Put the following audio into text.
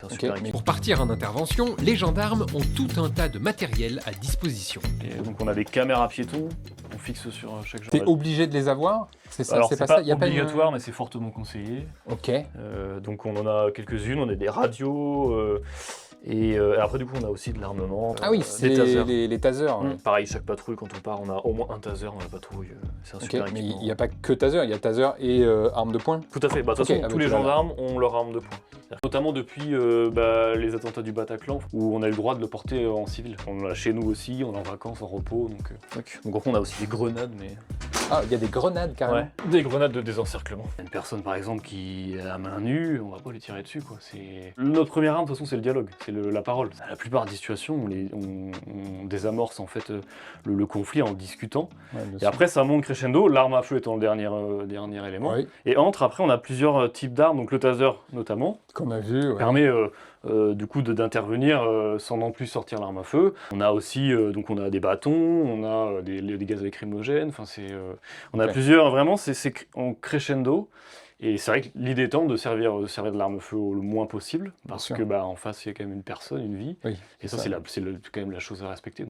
C'est un Ok, super mais équipement. Pour partir en intervention, les gendarmes ont tout un tas de matériel à disposition. Et donc on a des caméras piétons, on fixe sur chaque T'es gendarme. obligé de les avoir? C'est ça, Alors c'est c'est pas pas ça? Y a obligatoire, pas mais c'est fortement conseillé. Ok. Donc on en a quelques-unes, on a des radios, et après du coup on a aussi de l'armement, Ah oui, c'est des tasers. les tasers. Ouais. Pareil, chaque patrouille quand on part, on a au moins un taser dans la patrouille, c'est un Ok, super mais équipement. il n'y a pas que taser, il y a taser et arme de poing. Tout à fait, bah, de toute Ok, façon ah, tous bah, les tu l'as là. gendarmes ont leur arme de poing. Notamment depuis les attentats du Bataclan, où on a eu le droit de le porter en civil. On l'a chez nous aussi, on est en vacances, en repos, donc après on a aussi des grenades, mais... Ah, il y a des grenades carrément. Ouais, des grenades de désencerclement. Une personne par exemple qui a la main nue, on va pas lui tirer dessus quoi. Notre première arme de toute façon c'est le dialogue, c'est la parole. La plupart des situations on désamorce en fait le conflit en discutant. Ouais, bien Et sûr. après ça monte crescendo, l'arme à feu étant le dernier élément. Oui, Et après on a plusieurs types d'armes, donc le taser notamment, qu'on a vu. Ouais. permet du coup d'intervenir sans non plus sortir l'arme à feu. On a aussi donc on a des bâtons, on a des gaz lacrymogènes, enfin on a Ok. plusieurs, vraiment c'est en crescendo. Et c'est vrai que l'idée étant de servir de l'arme à feu le moins possible, parce sûr. que en face il y a quand même une personne, une vie, Oui, et ça ça. c'est quand même la chose à respecter.